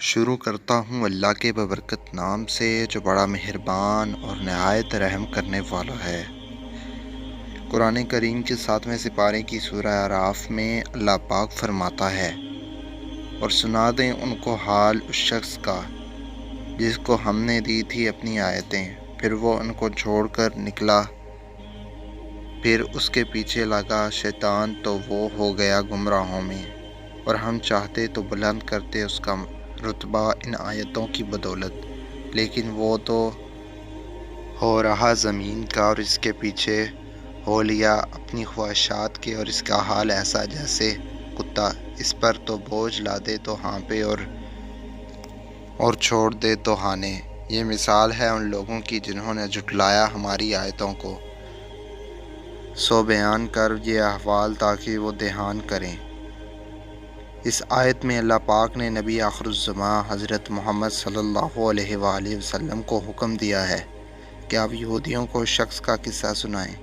شروع کرتا ہوں اللہ کے ببرکت نام سے جو بڑا مہربان اور نہایت رحم کرنے والا ہے۔ قرآن کریم کے 7ویں سپارے کی سورہ اعراف میں اللہ پاک فرماتا ہے، اور سنا دیں ان کو حال اس شخص کا جس کو ہم نے دی تھی اپنی آیتیں، پھر وہ ان کو چھوڑ کر نکلا، پھر اس کے پیچھے لگا شیطان تو وہ ہو گیا گمراہوں میں، اور ہم چاہتے تو بلند کرتے اس کا رتبہ ان آیتوں کی بدولت، لیکن وہ تو ہو رہا زمین کا اور اس کے پیچھے ہو لیا اپنی خواہشات کے، اور اس کا حال ایسا جیسے کتا، اس پر تو بوجھ لا دے تو ہانپے اور چھوڑ دے تو ہانے۔ یہ مثال ہے ان لوگوں کی جنہوں نے جھٹلایا ہماری آیتوں کو، سو بیان کر یہ احوال تاکہ وہ دھیان کریں۔ اس آیت میں اللہ پاک نے نبی آخر الزماں حضرت محمد صلی اللہ علیہ وآلہ وسلم کو حکم دیا ہے کہ آپ یہودیوں کو اس شخص کا قصہ سنائیں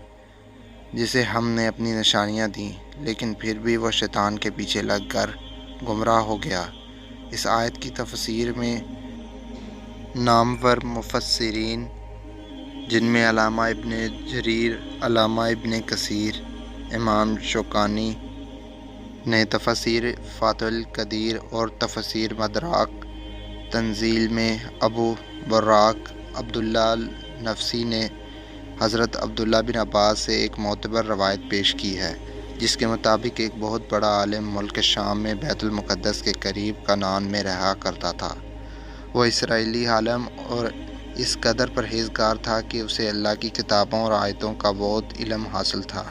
جسے ہم نے اپنی نشانیاں دیں، لیکن پھر بھی وہ شیطان کے پیچھے لگ کر گمراہ ہو گیا۔ اس آیت کی تفسیر میں نامور مفسرین جن میں علامہ ابن جریر، علامہ ابن کثیر، امام شوکانی نے تفسیر فتح القدیر اور تفسیر مدارک تنزیل میں ابو براق عبداللہ النفسی نے حضرت عبداللہ بن عباس سے ایک معتبر روایت پیش کی ہے، جس کے مطابق ایک بہت بڑا عالم ملک شام میں بیت المقدس کے قریب کنعان میں رہا کرتا تھا۔ وہ اسرائیلی عالم اور اس قدر پرہیزگار تھا کہ اسے اللہ کی کتابوں اور آیتوں کا بہت علم حاصل تھا۔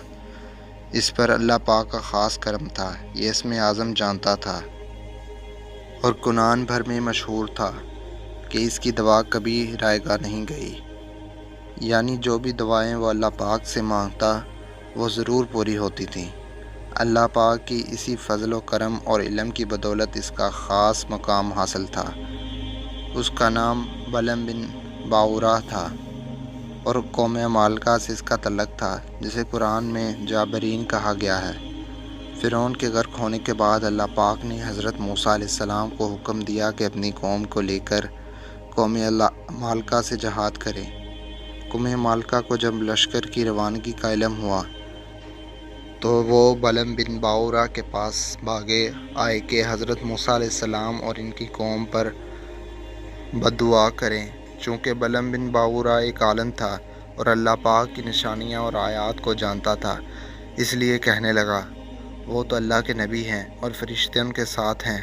اس پر اللہ پاک کا خاص کرم تھا، یہ اسم اعظم جانتا تھا اور کنعان بھر میں مشہور تھا کہ اس کی دعا کبھی رائگاں نہیں گئی، یعنی جو بھی دعائیں وہ اللہ پاک سے مانگتا وہ ضرور پوری ہوتی تھیں۔ اللہ پاک کی اسی فضل و کرم اور علم کی بدولت اس کا خاص مقام حاصل تھا۔ اس کا نام بلعم بن باورہ تھا اور قوم عمالقہ سے اس کا تعلق تھا، جسے قرآن میں جابرین کہا گیا ہے۔ فرعون کے غرق ہونے کے بعد اللہ پاک نے حضرت موسیٰ علیہ السلام کو حکم دیا کہ اپنی قوم کو لے کر قوم عمالقہ سے جہاد کریں۔ قوم عمالقہ کو جب لشکر کی روانگی کا علم ہوا تو وہ بلعم بن باورہ کے پاس بھاگے آئے کہ حضرت موسیٰ علیہ السلام اور ان کی قوم پر بد دعا کریں۔ چونکہ بلعم بن باورہ ایک عالم تھا اور اللہ پاک کی نشانیاں اور آیات کو جانتا تھا، اس لیے کہنے لگا، وہ تو اللہ کے نبی ہیں اور فرشتے ان کے ساتھ ہیں،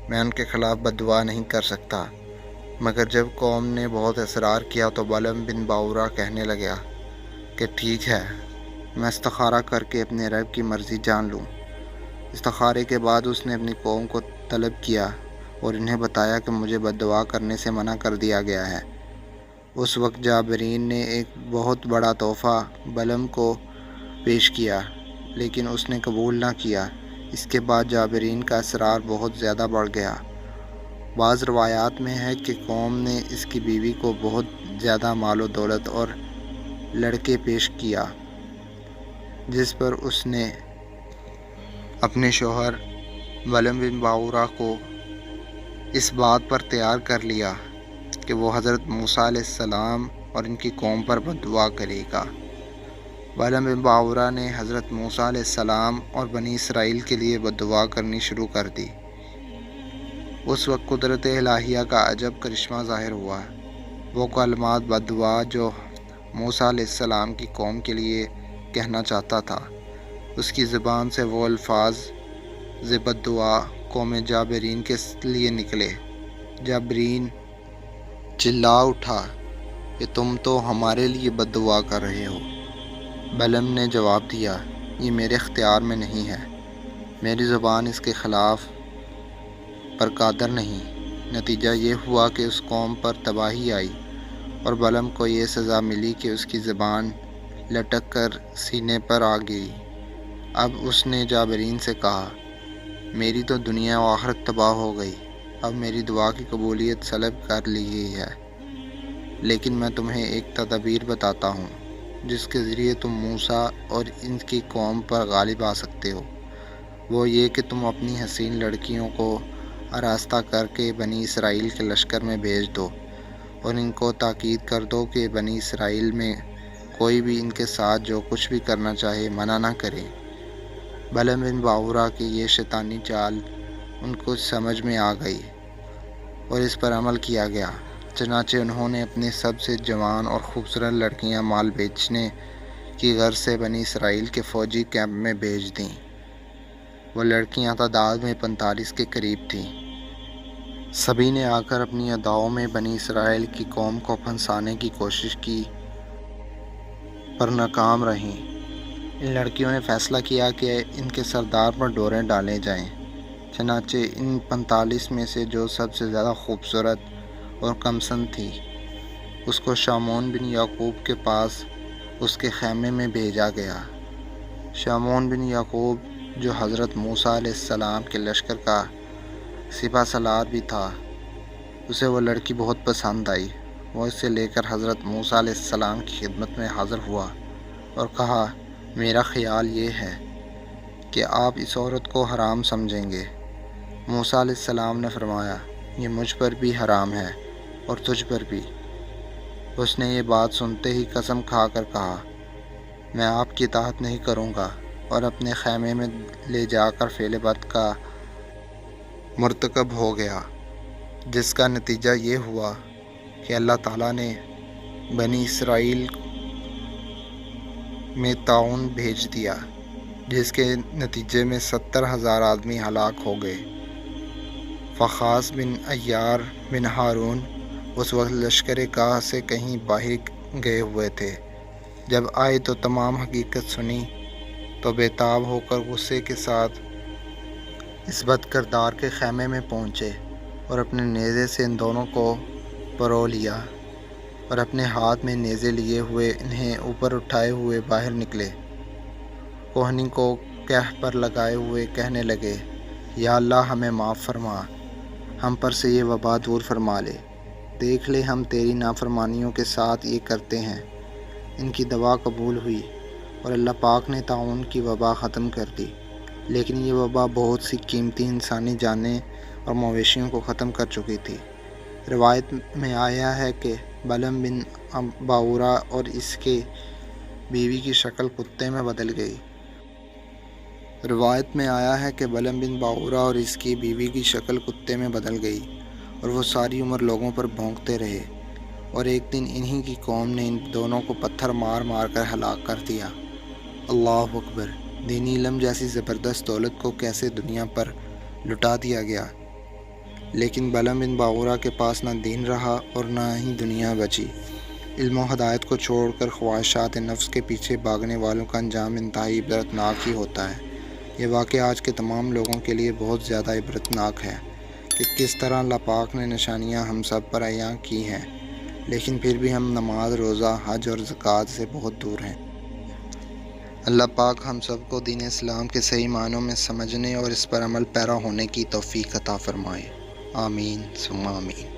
میں ان کے خلاف بد دعا نہیں کر سکتا۔ مگر جب قوم نے بہت اصرار کیا تو بلعم بن باورہ کہنے لگا کہ ٹھیک ہے، میں استخارہ کر کے اپنے رب کی مرضی جان لوں۔ استخارے کے بعد اس نے اپنی قوم کو طلب کیا اور انہیں بتایا کہ مجھے بد دعا کرنے سے منع کر دیا گیا ہے۔ اس وقت جابرین نے ایک بہت بڑا تحفہ بلعم کو پیش کیا، لیکن اس نے قبول نہ کیا۔ اس کے بعد جابرین کا اصرار بہت زیادہ بڑھ گیا۔ بعض روایات میں ہے کہ قوم نے اس کی بیوی کو بہت زیادہ مال و دولت اور لڑکے پیش کیا، جس پر اس نے اپنے شوہر بلعم بن باورہ کو اس بات پر تیار کر لیا کہ وہ حضرت موسیٰ علیہ السلام اور ان کی قوم پر بد دعا کرے گا۔ بلعم بن باورہ نے حضرت موسیٰ علیہ السلام اور بنی اسرائیل کے لیے بد دعا کرنی شروع کر دی۔ اس وقت قدرت الہیہ کا عجب کرشمہ ظاہر ہوا۔ وہ کلمات بد دعا جو موسیٰ علیہ السلام کی قوم کے لیے کہنا چاہتا تھا، اس کی زبان سے وہ الفاظ بد دعا قوم جابرین کے لیے نکلے۔ جابرین چلا اٹھا کہ تم تو ہمارے لیے بد دعا کر رہے ہو۔ بلعم نے جواب دیا، یہ میرے اختیار میں نہیں ہے، میری زبان اس کے خلاف پر قادر نہیں۔ نتیجہ یہ ہوا کہ اس قوم پر تباہی آئی اور بلعم کو یہ سزا ملی کہ اس کی زبان لٹک کر سینے پر آ گئی۔ اب اس نے جابرین سے کہا، میری تو دنیا و آخرت تباہ ہو گئی، اب میری دعا کی قبولیت سلب کر لی گئی ہے، لیکن میں تمہیں ایک تدبیر بتاتا ہوں جس کے ذریعے تم موسیٰ اور ان کی قوم پر غالب آ سکتے ہو۔ وہ یہ کہ تم اپنی حسین لڑکیوں کو آراستہ کر کے بنی اسرائیل کے لشکر میں بھیج دو اور ان کو تاکید کر دو کہ بنی اسرائیل میں کوئی بھی ان کے ساتھ جو کچھ بھی کرنا چاہے منع نہ کرے۔ بلعم بن باورا کی یہ شیطانی چال ان کو سمجھ میں آ گئی اور اس پر عمل کیا گیا۔ چنانچہ انہوں نے اپنی سب سے جوان اور خوبصورت لڑکیاں مال بیچنے کی غرض سے بنی اسرائیل کے فوجی کیمپ میں بھیج دیں۔ وہ لڑکیاں تعداد میں 45 کے قریب تھیں۔ سبھی نے آ کر اپنی اداؤں میں بنی اسرائیل کی قوم کو پھنسانے کی کوشش کی پر ناکام رہیں۔ ان لڑکیوں نے فیصلہ کیا کہ ان کے سردار پر ڈوریں ڈالے جائیں۔ چنانچہ ان 45 میں سے جو سب سے زیادہ خوبصورت اور کم سن تھی اس کو شامون بن یعقوب کے پاس اس کے خیمے میں بھیجا گیا۔ شامون بن یعقوب جو حضرت موسیٰ علیہ السلام کے لشکر کا سپہ سالار بھی تھا، اسے وہ لڑکی بہت پسند آئی۔ وہ اسے لے کر حضرت موسیٰ علیہ السلام کی خدمت میں حاضر ہوا اور کہا، میرا خیال یہ ہے کہ آپ اس عورت کو حرام سمجھیں گے۔ موسیٰ علیہ السلام نے فرمایا، یہ مجھ پر بھی حرام ہے اور تجھ پر بھی۔ اس نے یہ بات سنتے ہی قسم کھا کر کہا، میں آپ کی اطاعت نہیں کروں گا، اور اپنے خیمے میں لے جا کر فعل بد کا مرتکب ہو گیا، جس کا نتیجہ یہ ہوا کہ اللہ تعالیٰ نے بنی اسرائیل میں طاعون بھیج دیا، جس کے نتیجے میں 70,000 آدمی ہلاک ہو گئے۔ فخاص بن عیار بن ہارون اس وقت لشکر گاہ سے کہیں باہر گئے ہوئے تھے۔ جب آئے تو تمام حقیقت سنی تو بے تاب ہو کر غصے کے ساتھ اس بد کردار کے خیمے میں پہنچے اور اپنے نیزے سے ان دونوں کو پرو لیا اور اپنے ہاتھ میں نیزے لیے ہوئے انہیں اوپر اٹھائے ہوئے باہر نکلے۔ کوہنی کو کہہ پر لگائے ہوئے کہنے لگے، یا اللہ ہمیں معاف فرما، ہم پر سے یہ وبا دور فرما لے، دیکھ لے ہم تیری نافرمانیوں کے ساتھ یہ کرتے ہیں۔ ان کی دعا قبول ہوئی اور اللہ پاک نے طاعون کی وبا ختم کر دی، لیکن یہ وبا بہت سی قیمتی انسانی جانیں اور مویشیوں کو ختم کر چکی تھی۔ روایت میں آیا ہے کہ بلعم بن باورا اور اس کے بیوی کی شکل کتے میں بدل گئی۔ روایت میں آیا ہے کہ بلعم بن باورا اور اس کی بیوی کی شکل کتے میں بدل گئی اور وہ ساری عمر لوگوں پر بھونکتے رہے، اور ایک دن انہی کی قوم نے ان دونوں کو پتھر مار مار کر ہلاک کر دیا۔ اللہ اکبر! دینی علم جیسی زبردست دولت کو کیسے دنیا پر لٹا دیا گیا، لیکن بلعم بن باورا کے پاس نہ دین رہا اور نہ ہی دنیا بچی۔ علم و ہدایت کو چھوڑ کر خواہشات نفس کے پیچھے بھاگنے والوں کا انجام انتہائی عبرتناک ہی ہوتا ہے۔ یہ واقعہ آج کے تمام لوگوں کے لیے بہت زیادہ عبرتناک ہے کہ کس طرح اللہ پاک نے نشانیاں ہم سب پر عیاں کی ہیں، لیکن پھر بھی ہم نماز، روزہ، حج اور زکوٰۃ سے بہت دور ہیں۔ اللہ پاک ہم سب کو دین اسلام کے صحیح معنوں میں سمجھنے اور اس پر عمل پیرا ہونے کی توفیق عطا فرمائے۔ آمین ثم آمین۔